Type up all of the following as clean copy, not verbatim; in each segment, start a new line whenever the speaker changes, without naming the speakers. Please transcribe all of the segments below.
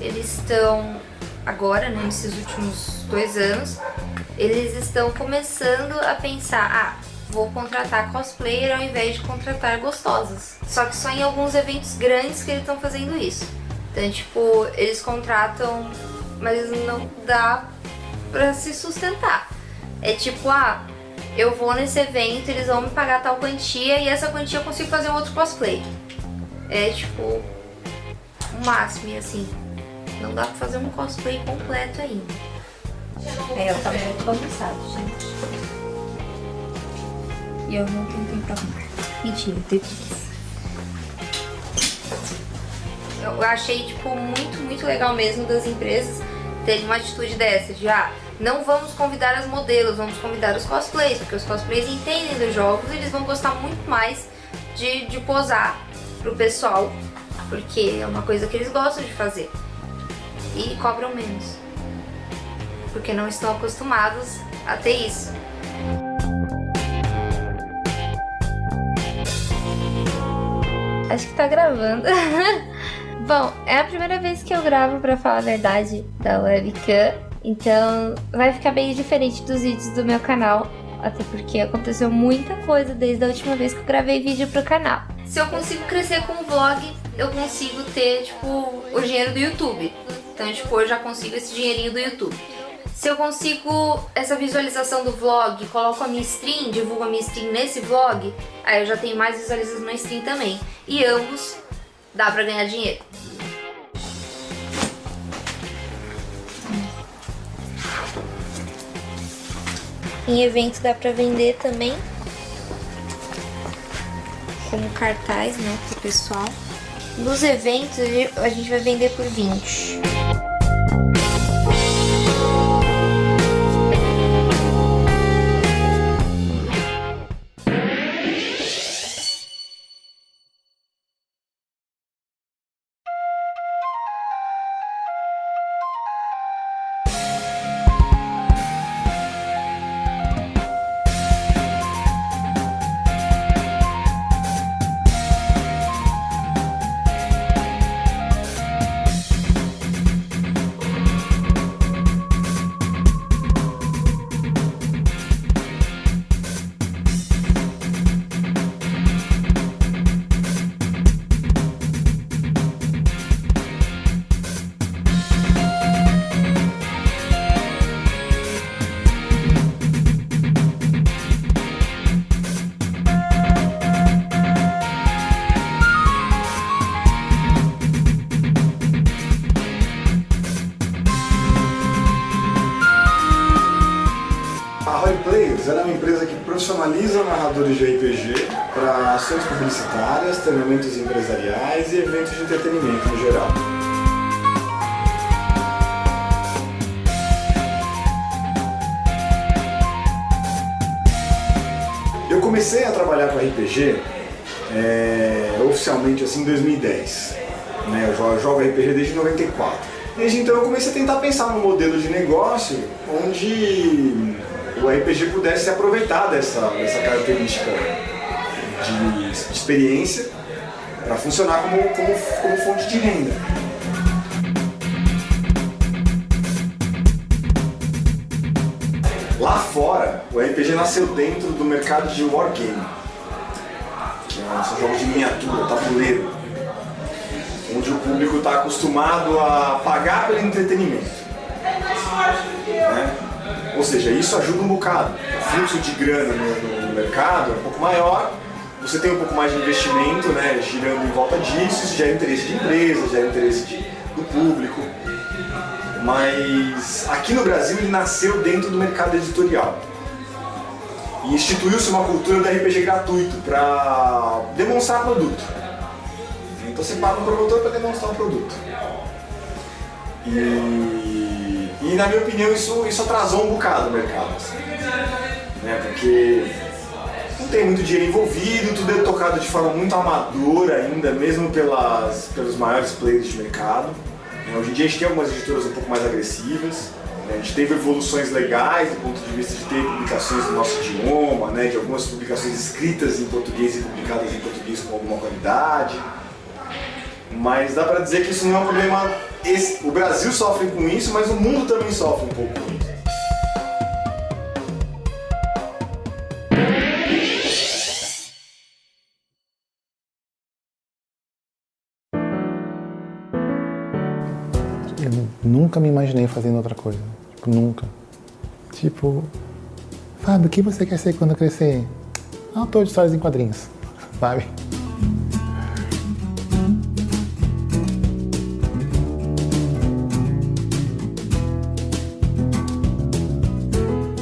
eles estão agora, né, nesses últimos 2 anos, eles estão começando a pensar, vou contratar cosplayer ao invés de contratar gostosas. Só que só em alguns eventos grandes que eles estão fazendo isso. Então, tipo, eles contratam, mas não dá pra se sustentar. É tipo, eu vou nesse evento, eles vão me pagar tal quantia e essa quantia eu consigo fazer um outro cosplay. É tipo, o máximo, assim. Não dá pra fazer um cosplay completo ainda. Ela tá muito bagunçado, gente. E eu não tenho tempo pra arrumar. Mentira, eu tenho preguiça. Eu achei, tipo, muito legal mesmo das empresas terem uma atitude dessa, de não vamos convidar as modelos, vamos convidar os cosplays, porque os cosplays entendem dos jogos e eles vão gostar muito mais de posar pro pessoal, porque é uma coisa que eles gostam de fazer. E cobram menos, porque não estão acostumados a ter isso. Acho que tá gravando. Bom, é a primeira vez que eu gravo, pra falar a verdade, da webcam. Então vai ficar bem diferente dos vídeos do meu canal. Até porque aconteceu muita coisa desde a última vez que eu gravei vídeo pro canal. Se eu consigo crescer com o vlog, eu consigo ter, tipo, o dinheiro do YouTube. Então, tipo, eu já consigo esse dinheirinho do YouTube. Se eu consigo essa visualização do vlog, coloco a minha stream, divulgo a minha stream nesse vlog, aí eu já tenho mais visualizações na stream também. E ambos dá pra ganhar dinheiro. Em evento dá pra vender também, como cartaz, né, pro pessoal. Nos eventos a gente vai vender por 20.
Ela é uma empresa que profissionaliza narradores de RPG para ações publicitárias, treinamentos empresariais e eventos de entretenimento no geral. Eu comecei a trabalhar com RPG oficialmente assim, em 2010. Eu jogo RPG desde 94. Desde então eu comecei a tentar pensar num modelo de negócio onde o RPG pudesse se aproveitar dessa característica de experiência para funcionar como fonte de renda. Lá fora, o RPG nasceu dentro do mercado de wargame, que são jogos de miniatura, tabuleiro, onde o público está acostumado a pagar pelo entretenimento. Né? Ou seja, isso ajuda um bocado. O fluxo de grana no mercado é um pouco maior, você tem um pouco mais de investimento, né, girando em volta disso, isso gera interesse de empresa, gera interesse do público. Mas aqui no Brasil ele nasceu dentro do mercado editorial. E instituiu-se uma cultura do RPG gratuito para demonstrar produto. Então você paga um promotor para demonstrar um produto. E na minha opinião isso atrasou um bocado o mercado, assim, né? Porque não tem muito dinheiro envolvido, tudo é tocado de forma muito amadora ainda, mesmo pelos maiores players de mercado. Hoje em dia a gente tem algumas editoras um pouco mais agressivas, né? A gente teve evoluções legais do ponto de vista de ter publicações no nosso idioma, né? De algumas publicações escritas em português e publicadas em português com alguma qualidade. Mas dá pra dizer que isso não é um problema o Brasil sofre com isso, mas o mundo também sofre um pouco com isso.
Eu nunca me imaginei fazendo outra coisa. Tipo, nunca. Tipo, Fábio, o que você quer ser quando crescer? Autor de histórias em quadrinhos, sabe?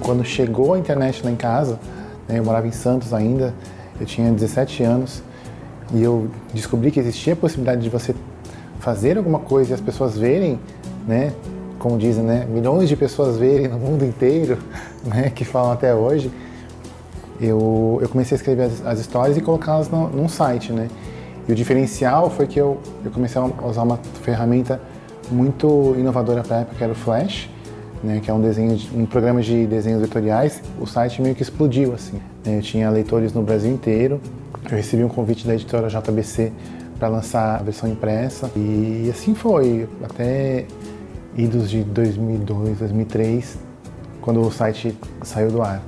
Quando chegou a internet lá em casa, né, eu morava em Santos ainda, eu tinha 17 anos, e eu descobri que existia a possibilidade de você fazer alguma coisa e as pessoas verem, né, como dizem, né, milhões de pessoas verem no mundo inteiro, né, que falam até hoje. Eu comecei a escrever as histórias e colocá-las num site, né, e o diferencial foi que eu comecei a usar uma ferramenta muito inovadora para a época, que era o Flash, né, que é um programa de desenhos vetoriais. O site meio que explodiu, assim. Eu tinha leitores no Brasil inteiro, eu recebi um convite da editora JBC para lançar a versão impressa, e assim foi, até idos de 2002, 2003, quando o site saiu do ar.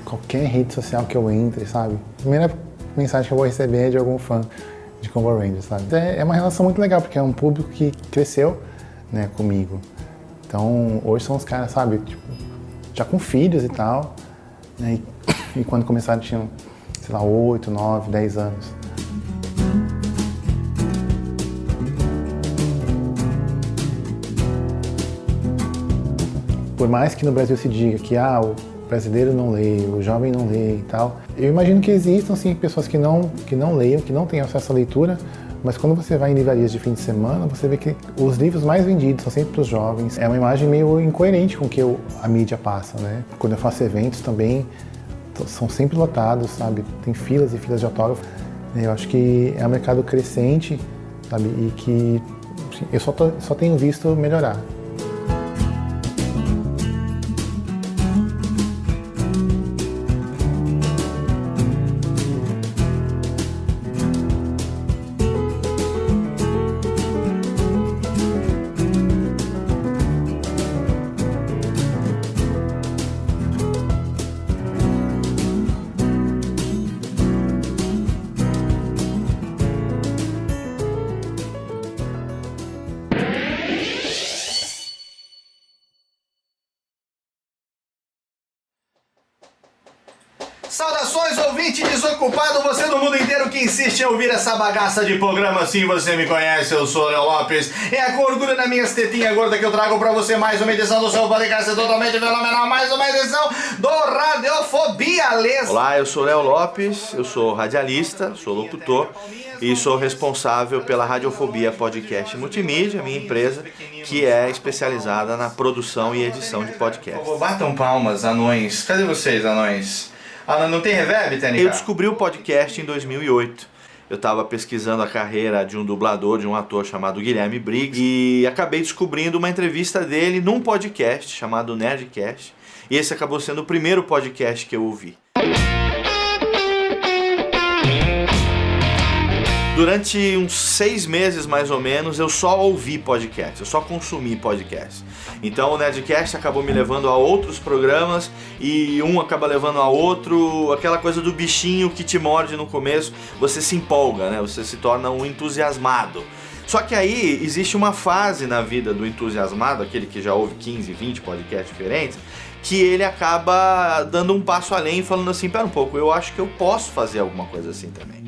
Qualquer rede social que eu entre, sabe? A primeira mensagem que eu vou receber é de algum fã de Combo Rangers, sabe? É uma relação muito legal, porque é um público que cresceu, né, comigo. Então, hoje são os caras, sabe, tipo, já com filhos e tal, né? E quando começaram tinham, sei lá, 8, 9, 10 anos. Por mais que no Brasil se diga que o brasileiro não lê, o jovem não lê e tal, eu imagino que existam sim pessoas que não leiam, que não têm acesso à leitura, mas quando você vai em livrarias de fim de semana, você vê que os livros mais vendidos são sempre para os jovens. É uma imagem meio incoerente com o que a mídia passa, né? Quando eu faço eventos também, são sempre lotados, sabe? Tem filas e filas de autógrafos. Eu acho que é um mercado crescente, sabe? E que eu só tenho visto melhorar.
Saudações, ouvinte desocupado, você do mundo inteiro que insiste em ouvir essa bagaça de programa. Sim, você me conhece, eu sou o Léo Lopes. É com orgulho nas minhas tetinhas gordas que eu trago pra você mais uma edição do seu podcast totalmente fenomenal, mais uma edição do Radiofobia Les.
Olá, eu sou o Léo Lopes, eu sou radialista, sou locutor e sou responsável pela Radiofobia Podcast Multimídia, minha empresa, que é especializada na produção e edição de podcasts.
Batam palmas, anões. Cadê vocês, anões? Não tem reverb, TNK?
Eu descobri o podcast em 2008. Eu estava pesquisando a carreira de um dublador, de um ator chamado Guilherme Briggs, e acabei descobrindo uma entrevista dele num podcast chamado Nerdcast, e esse acabou sendo o primeiro podcast que eu ouvi. Durante uns 6 meses, mais ou menos, eu só ouvi podcast, eu só consumi podcast. Então o Nerdcast acabou me levando a outros programas e um acaba levando a outro, aquela coisa do bichinho que te morde no começo, você se empolga, né? Você se torna um entusiasmado. Só que aí existe uma fase na vida do entusiasmado, aquele que já ouve 15, 20 podcasts diferentes, que ele acaba dando um passo além e falando assim, pera um pouco, eu acho que eu posso fazer alguma coisa assim também.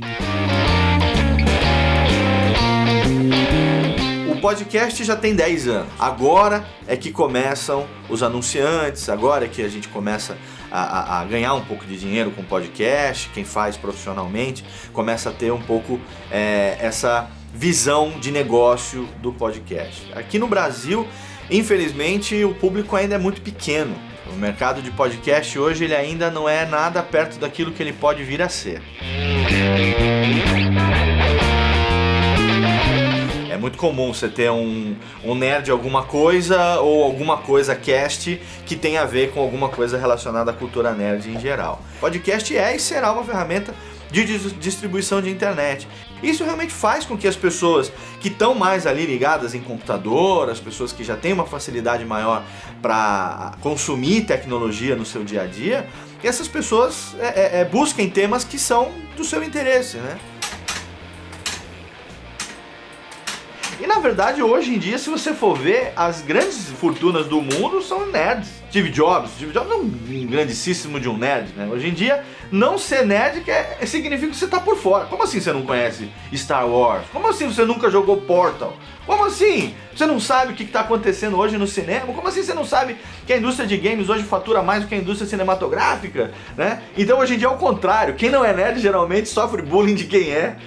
O podcast já tem 10 anos. Agora é que começam os anunciantes, agora é que a gente começa a ganhar um pouco de dinheiro com podcast, quem faz profissionalmente começa a ter um pouco essa visão de negócio do podcast. Aqui no Brasil, infelizmente, o público ainda é muito pequeno. O mercado de podcast hoje ele ainda não é nada perto daquilo que ele pode vir a ser. muito comum você ter um nerd alguma coisa ou alguma coisa cast que tem a ver com alguma coisa relacionada à cultura nerd em geral. Podcast é e será uma ferramenta de distribuição de internet. Isso realmente faz com que as pessoas que estão mais ali ligadas em computador, as pessoas que já têm uma facilidade maior para consumir tecnologia no seu dia a dia, que essas pessoas busquem temas que são do seu interesse, né? E na verdade, hoje em dia, se você for ver, as grandes fortunas do mundo são nerds. Steve Jobs é um grandíssimo de um nerd, né? Hoje em dia, não ser nerd significa que você tá por fora. Como assim você não conhece Star Wars? Como assim você nunca jogou Portal? Como assim você não sabe o que está acontecendo hoje no cinema? Como assim você não sabe que a indústria de games hoje fatura mais do que a indústria cinematográfica, né? Então hoje em dia é o contrário. Quem não é nerd geralmente sofre bullying de quem é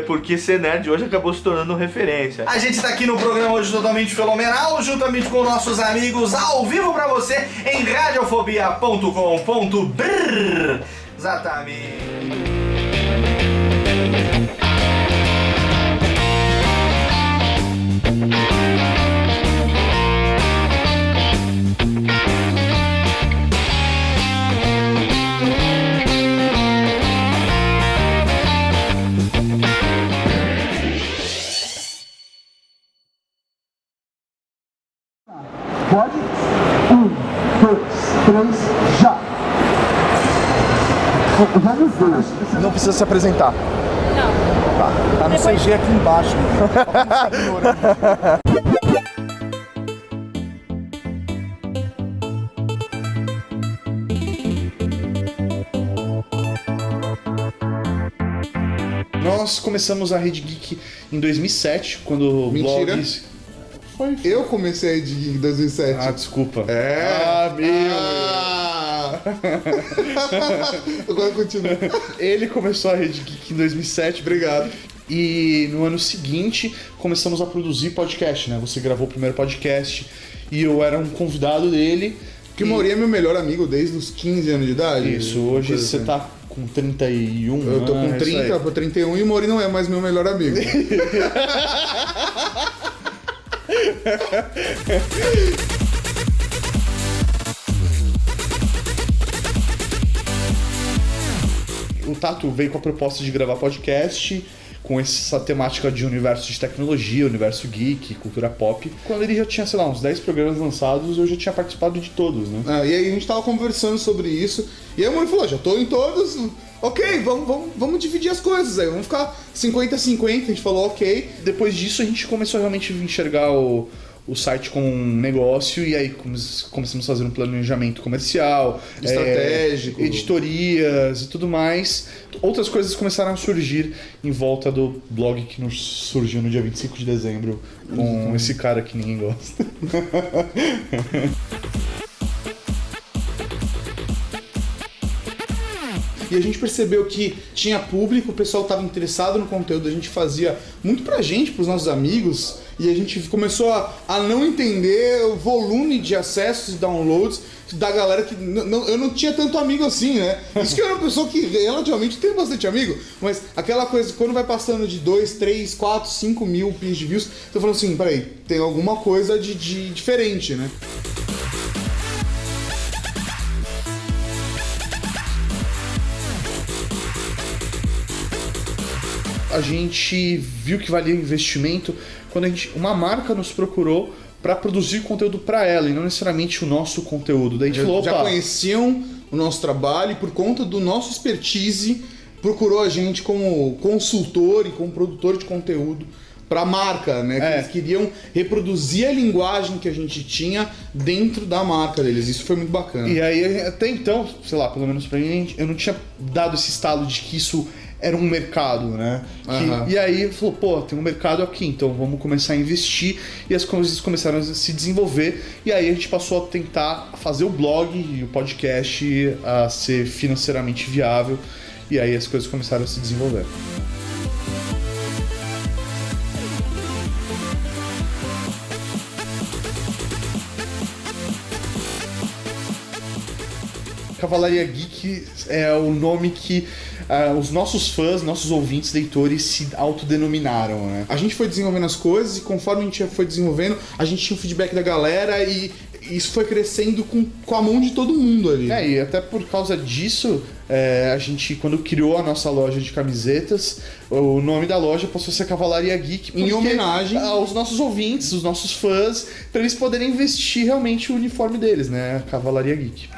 porque ser nerd hoje acabou se tornando referência.
A gente tá aqui no programa hoje totalmente fenomenal, juntamente com nossos amigos ao vivo pra você em radiofobia.com.br. Exatamente.
Pode? 1, 2, 3, já! Vamos ver.
Não precisa se apresentar.
Não.
Tá no CG aqui embaixo.
Nós começamos a Rede Geek em 2007, quando o
Mentira.
blogs... Foi.
Eu comecei a Rede Geek em 2007.
Ah, desculpa.
É?
meu.
Agora continua.
Ele começou a Rede Geek em 2007.
Obrigado.
E no ano seguinte, começamos a produzir podcast, né? Você gravou o primeiro podcast e eu era um convidado dele.
Porque o Mauri é meu melhor amigo desde os 15 anos de idade.
Isso, hoje você
assim.
tá com 31,
Eu tô com
né?
30 pra 31 e o Mauri não é mais meu melhor amigo.
O Tato veio com a proposta de gravar podcast com essa temática de universo de tecnologia, universo geek, cultura pop. Quando ele já tinha, sei lá, uns 10 programas lançados, eu já tinha participado de todos, né?
E aí a gente tava conversando sobre isso. E aí o Mauri falou, já tô em todos. Ok, vamos dividir as coisas aí. Vamos ficar 50-50. A gente falou ok.
Depois disso a gente começou realmente a enxergar o site como um negócio e aí começamos a fazer um planejamento comercial,
estratégico,
editorias e tudo mais. Outras coisas começaram a surgir em volta do blog que nos surgiu no dia 25 de dezembro com esse cara que ninguém gosta.
E a gente percebeu que tinha público, o pessoal estava interessado no conteúdo, a gente fazia muito pra gente, pros nossos amigos, e a gente começou a não entender o volume de acessos e downloads da galera que eu não tinha tanto amigo assim, né? Isso que eu era uma pessoa que relativamente tem bastante amigo, mas aquela coisa, quando vai passando de 2, 3, 4, 5 mil pins de views, tô falando assim, peraí, tem alguma coisa de diferente, né?
A gente viu que valia investimento quando uma marca nos procurou para produzir conteúdo para ela e não necessariamente o nosso conteúdo. Daí a gente falou,
já
opa,
conheciam o nosso trabalho e por conta do nosso expertise procurou a gente como consultor e como produtor de conteúdo para a marca, né? Que eles queriam reproduzir a linguagem que a gente tinha dentro da marca deles. Isso foi muito bacana.
E aí, até então, sei lá, pelo menos pra mim, eu não tinha dado esse estalo de que isso era um mercado, né? E aí falou, pô, tem um mercado aqui, então vamos começar a investir. E as coisas começaram a se desenvolver. E aí a gente passou a tentar fazer o blog e o podcast a ser financeiramente viável. E aí as coisas começaram a se desenvolver. Cavalaria Geek é o nome que os nossos fãs, nossos ouvintes, leitores se autodenominaram, né?
A gente foi desenvolvendo as coisas e conforme a gente foi desenvolvendo, a gente tinha o feedback da galera e isso foi crescendo com a mão de todo mundo ali.
E até por causa disso, a gente, quando criou a nossa loja de camisetas, o nome da loja passou a ser Cavalaria Geek,
em homenagem
aos nossos ouvintes, os nossos fãs, para eles poderem vestir realmente o uniforme deles, né? Cavalaria Geek.